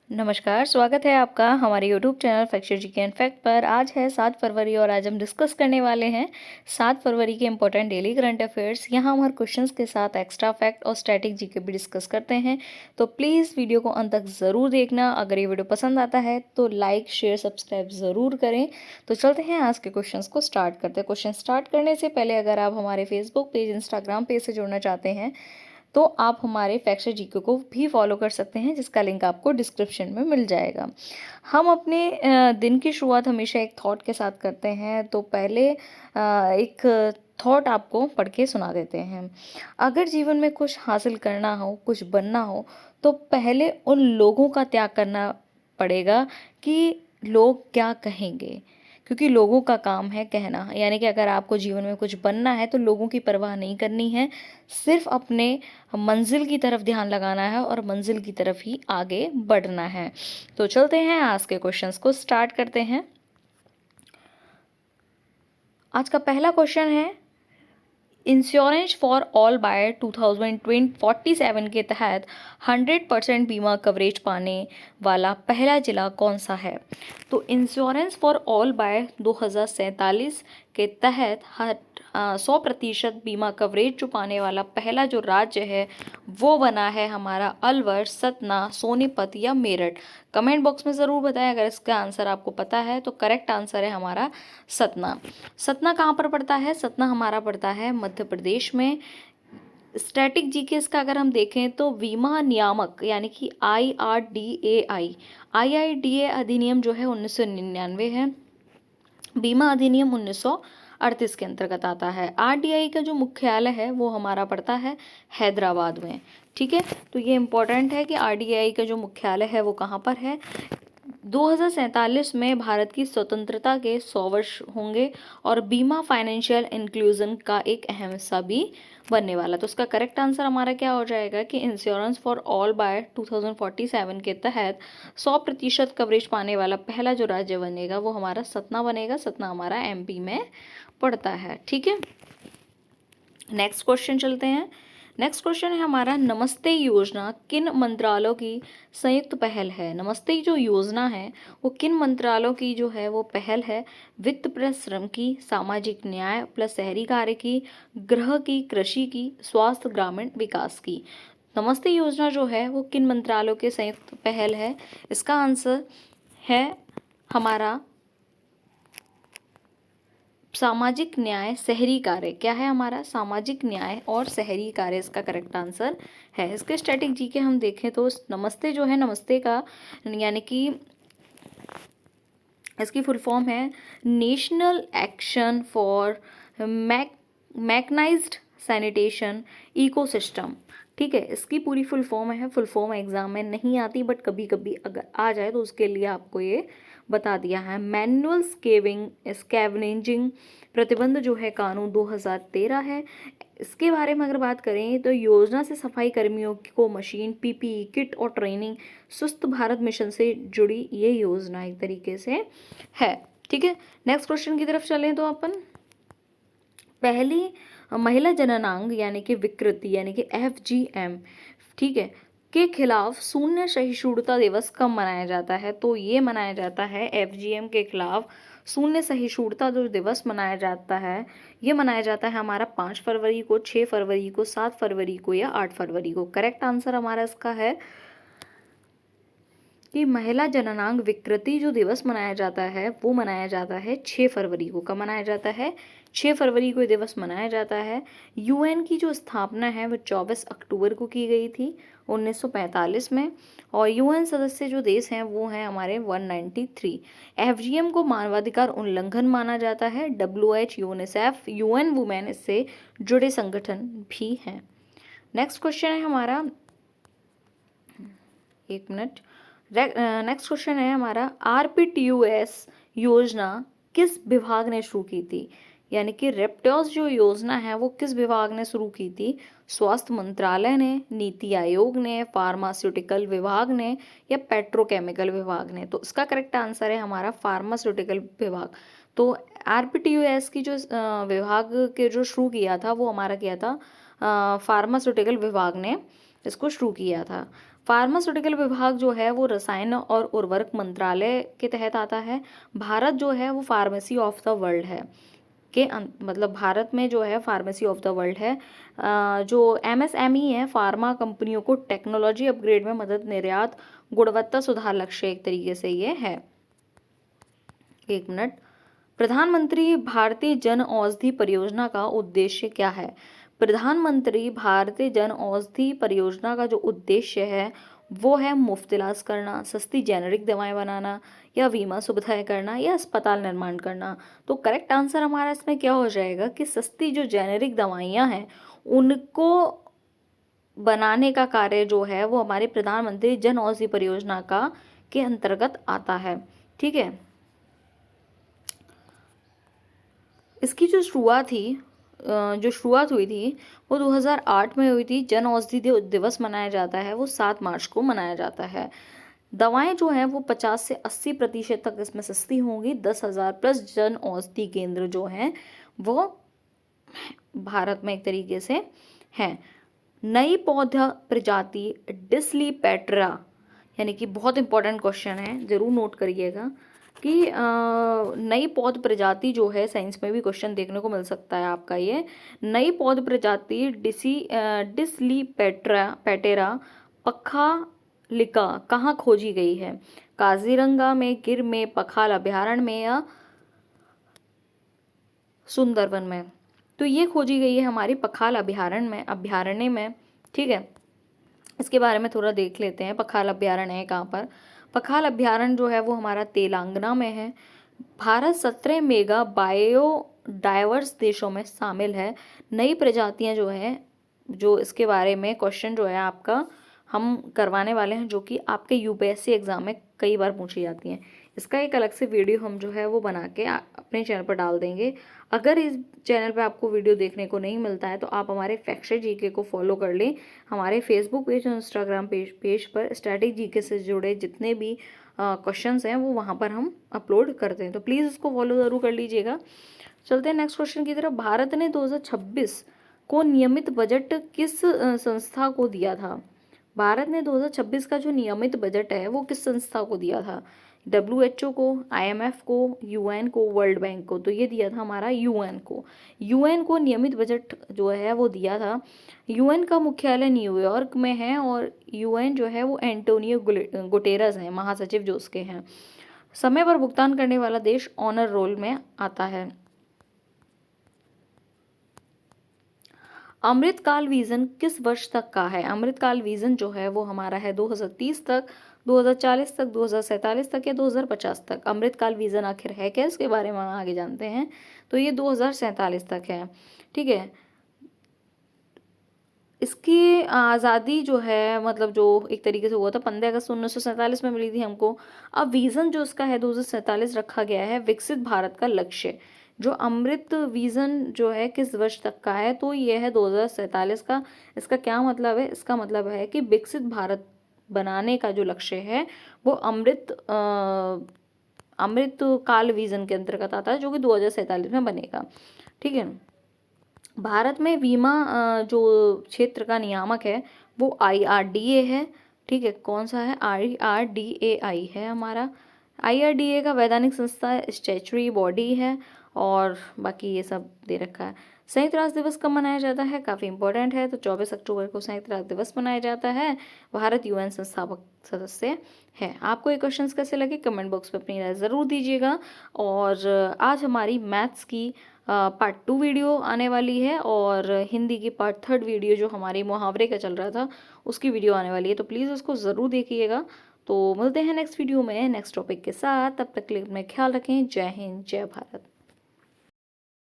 नमस्कार, स्वागत है आपका हमारे YouTube channel fracture GK and fact पर। आज है 7 फरवरी और आज हम डिस्कस करने वाले हैं 7 फरवरी के इंपॉर्टेंट डेली करंट अफेयर्स। यहाँ हम हर क्वेश्चंस के साथ एक्स्ट्रा फैक्ट और स्टैटिक जीके भी डिस्कस करते हैं, तो प्लीज़ वीडियो को अंत तक ज़रूर देखना। अगर ये वीडियो पसंद आता है तो लाइक शेयर सब्सक्राइब ज़रूर करें। तो चलते हैं आज के क्वेश्चन को स्टार्ट करते हैं। क्वेश्चन स्टार्ट करने से पहले अगर आप हमारे फेसबुक पेज, इंस्टाग्राम पेज से जुड़ना चाहते हैं तो आप हमारे फैक्चर जीके को भी फॉलो कर सकते हैं, जिसका लिंक आपको डिस्क्रिप्शन में मिल जाएगा। हम अपने दिन की शुरुआत हमेशा एक थॉट के साथ करते हैं, तो पहले एक थॉट आपको पढ़ के सुना देते हैं। अगर जीवन में कुछ हासिल करना हो, कुछ बनना हो, तो पहले उन लोगों का त्याग करना पड़ेगा कि लोग क्या कहेंगे, क्योंकि लोगों का काम है कहना। यानी कि अगर आपको जीवन में कुछ बनना है तो लोगों की परवाह नहीं करनी है, सिर्फ अपने मंजिल की तरफ ध्यान लगाना है और मंजिल की तरफ ही आगे बढ़ना है। तो चलते हैं आज के क्वेश्चंस को स्टार्ट करते हैं। आज का पहला क्वेश्चन है, इंश्योरेंस फॉर ऑल बाय 2047 के तहत 100% बीमा कवरेज पाने वाला पहला जिला कौन सा है? तो इंश्योरेंस फॉर ऑल बाय 2047 के तहत 100% बीमा कवरेज जो पाने वाला पहला जो राज्य है वो बना है हमारा अलवर, सतना, सोनीपत या मेरठ। कमेंट बॉक्स में ज़रूर बताएं अगर इसका आंसर आपको पता है। तो करेक्ट आंसर है हमारा सतना। सतना कहाँ पर पड़ता है? सतना हमारा पड़ता है मध्य प्रदेश में। स्टैटिक जीके का अगर हम देखें तो बीमा नियामक यानी कि IRDAI अधिनियम जो है 1999 है। बीमा अधिनियम 1938 के अंतर्गत आता है। RDI का जो मुख्यालय है वो हमारा पड़ता है हैदराबाद में। ठीक है, तो ये इम्पोर्टेंट है कि RDI का जो मुख्यालय है वो कहाँ पर है। 2047 में भारत की स्वतंत्रता के 100 वर्ष होंगे और बीमा फाइनेंशियल इंक्लूजन का एक अहम हिस्सा भी बनने वाला। तो उसका करेक्ट आंसर हमारा क्या हो जाएगा कि इंश्योरेंस फॉर ऑल बाय 2047 के तहत 100% कवरेज पाने वाला पहला जो राज्य बनेगा वो हमारा सतना बनेगा। सतना हमारा MP में पड़ता है। ठीक है, नेक्स्ट क्वेश्चन चलते हैं। नेक्स्ट क्वेश्चन है हमारा, नमस्ते योजना किन मंत्रालयों की संयुक्त पहल है? नमस्ते जो योजना है वो किन मंत्रालयों की जो है वो पहल है? वित्त प्लस श्रम की, सामाजिक न्याय प्लस शहरी कार्य की, गृह की, कृषि की, स्वास्थ्य ग्रामीण विकास की। नमस्ते योजना जो है वो किन मंत्रालयों के संयुक्त पहल है? इसका आंसर है हमारा सामाजिक न्याय शहरी कार्य। क्या है हमारा? सामाजिक न्याय और शहरी कार्य इसका करेक्ट आंसर है। इसके स्टैटिक जीके हम देखें तो नमस्ते जो है, नमस्ते का यानी कि इसकी फुल फॉर्म है national action for mechanised sanitation ecosystem. ठीक है, इसकी पूरी फुल फॉर्म है। फुल फॉर्म एग्जाम में नहीं आती, बट कभी कभी अगर आ जाए तो उसके लिए आपको ये बता दिया है। मैनुअल स्कैवेंजिंग प्रतिबंध जो है कानून 2013 है। इसके बारे में अगर बात करें तो योजना से सफाई कर्मियों को मशीन, PPE किट और ट्रेनिंग, स्वस्थ भारत मिशन से जुड़ी ये योजना एक तरीके से है। ठीक है, नेक्स्ट क्वेश्चन की तरफ चलें तो अपन पहली महिला जननांग यानी कि विकृति यानी कि FGM, ठीक है, के खिलाफ शून्य सहिष्णुता दिवस कब मनाया जाता है? तो ये मनाया जाता है FGM के खिलाफ शून्य सहिष्णुता जो दिवस मनाया जाता है, ये मनाया जाता है हमारा 5 फरवरी को, 6 फरवरी को, 7 फरवरी को या 8 फरवरी को। करेक्ट आंसर हमारा इसका है कि महिला जननांग विकृति जो दिवस मनाया जाता है वो मनाया जाता है 6 फरवरी को। कब मनाया जाता है? 6 फरवरी को ये दिवस मनाया जाता है। UN की जो स्थापना है वो 24 अक्टूबर को की गई थी 1945 में, और UN सदस्य जो देश हैं वो हैं हमारे 193। FGM को मानवाधिकार उल्लंघन माना जाता है। WHO, UNICEF, UN वुमेन इससे जुड़े संगठन भी हैं। नेक्स्ट क्वेश्चन है हमारा, एक मिनट, नेक्स्ट क्वेश्चन है हमारा, RPTUS योजना किस विभाग ने शुरू की थी? यानी कि रेप्टोस जो योजना है वो किस विभाग ने शुरू की थी? स्वास्थ्य मंत्रालय ने, नीति आयोग ने, फार्मास्यूटिकल विभाग ने या पेट्रोकेमिकल विभाग ने? तो इसका करेक्ट आंसर है हमारा फार्मास्यूटिकल विभाग। तो RPTUS की जो विभाग के जो शुरू किया था वो हमारा किया था फार्मास्यूटिकल विभाग ने इसको शुरू किया था। फार्मास्यूटिकल विभाग जो है वो रसायन और उर्वरक मंत्रालय के तहत आता है। भारत जो है वो फार्मेसी ऑफ द वर्ल्ड है मतलब भारत में जो है फार्मेसी ऑफ द वर्ल्ड है। जो एमएसएमई है, फार्मा कंपनियों को टेक्नोलॉजी अपग्रेड में मदद, निर्यात, गुणवत्ता सुधार लक्ष्य एक तरीके से ये है। एक मिनट। प्रधानमंत्री भारतीय जन औषधि परियोजना का उद्देश्य क्या है? प्रधानमंत्री भारतीय जन औषधि परियोजना का जो उद्देश्य है वो है मुफ्त इलाज करना, सस्ती जेनेरिक दवाएं बनाना, या बीमा सुविधाएं करना, या अस्पताल निर्माण करना। तो करेक्ट आंसर हमारा इसमें क्या हो जाएगा कि सस्ती जो जेनेरिक दवाइयां हैं उनको बनाने का कार्य जो है वो हमारे प्रधानमंत्री जन औषधि परियोजना का के अंतर्गत आता है। ठीक है। इसकी जो शुरुआत हुई थी वो 2008 में हुई थी। जन औषधि दिवस मनाया जाता है वो 7 मार्च को मनाया जाता है। दवाएं जो हैं वो 50 से 80% तक इसमें सस्ती होंगी। 10,000 प्लस जन औषधि केंद्र जो हैं वो भारत में एक तरीके से हैं। नई पौधा प्रजाति डिस्लीपेट्रा, यानी कि बहुत इंपॉर्टेंट क्वेश्चन है, जरूर नोट करिएगा कि नई पौध प्रजाति जो है, साइंस में भी क्वेश्चन देखने को मिल सकता है आपका। ये नई पौध प्रजाति डिस्लीपेटेरा पखालिका कहाँ खोजी गई है? काजीरंगा में, गिर में, पखाल अभयारण्य में, या सुंदरवन में? तो ये खोजी गई है हमारी पखाल अभयारण्य में। ठीक है। इसके बारे में थोड़ा देख लेते हैं। पखाल अभयारण्य है कहाँ पर? पखाल अभयारण्य जो है वो हमारा तेलंगाना में है। भारत 17 मेगा बायोडाइवर्स देशों में शामिल है। नई प्रजातियां जो है, जो इसके बारे में क्वेश्चन जो है आपका हम करवाने वाले हैं, जो कि आपके यूपीएससी एग्जाम में कई बार पूछी जाती हैं। इसका एक अलग से वीडियो हम जो है वो बना के अपने चैनल पर डाल देंगे। अगर इस चैनल पे आपको वीडियो देखने को नहीं मिलता है तो आप हमारे फैक्ट जीके को फॉलो कर लें। हमारे फेसबुक पेज और इंस्टाग्राम पेज पर स्टैटिक जीके से जुड़े जितने भी क्वेश्चंस हैं वो वहाँ पर हम अपलोड करते हैं, तो प्लीज़ इसको फॉलो ज़रूर कर लीजिएगा। चलते हैं नेक्स्ट क्वेश्चन की तरफ। भारत ने 2026 को नियमित बजट किस संस्था को दिया था? भारत ने 2026 का जो नियमित बजट है वो किस संस्था को दिया था? WHO को, IMF को, UN को, वर्ल्ड बैंक को? तो ये दिया था हमारा UN को नियमित बजट जो है वो दिया था। UN का मुख्यालय न्यूयॉर्क में है और UN जो है वो एंटोनियो गुटेरस है महासचिव जो उसके हैं। समय पर भुगतान करने वाला देश ऑनर रोल में आता है। अमृतकाल विजन किस वर्ष तक का है? अमृतकाल विजन जो है वो हमारा है 2030 तक, 2040 तक, 2047 तक, या 2050 तक। अमृतकाल विजन आखिर है क्या, इसके बारे में हम आगे जानते हैं। तो ये 2047 तक है। ठीक है। इसकी आज़ादी जो है, मतलब जो एक तरीके से हुआ था 15 अगस्त 1947 में मिली थी हमको। अब विजन जो इसका है 2047 रखा गया है, विकसित भारत का लक्ष्य। जो अमृत विजन जो है किस वर्ष तक का है? तो ये है 2047 का। इसका क्या मतलब है? इसका मतलब है कि विकसित भारत बनाने का जो लक्ष्य है वो अमृत काल विजन के अंतर्गत आता है, जो कि 2047 में बनेगा। ठीक है। भारत में बीमा जो क्षेत्र का नियामक है वो IRDA है। ठीक है। कौन सा है? IRDAI है हमारा। IRDA का वैधानिक संस्था स्टैच्यूटरी बॉडी है, और बाकी ये सब दे रखा है। संयुक्त राष्ट्र दिवस कब मनाया जाता है? काफ़ी इंपॉर्टेंट है। तो 24 अक्टूबर को संयुक्त राष्ट्र दिवस मनाया जाता है। भारत UN संस्थापक सदस्य है। आपको ये क्वेश्चंस कैसे लगे कमेंट बॉक्स में अपनी राय ज़रूर दीजिएगा। और आज हमारी मैथ्स की पार्ट 2 वीडियो आने वाली है, और हिंदी की पार्ट 3 वीडियो जो हमारी मुहावरे का चल रहा था उसकी वीडियो आने वाली है, तो प्लीज़ उसको ज़रूर देखिएगा। तो मिलते हैं नेक्स्ट वीडियो में नेक्स्ट टॉपिक के साथ। तब तक के लिए अपना ख्याल रखें। जय हिंद, जय भारत।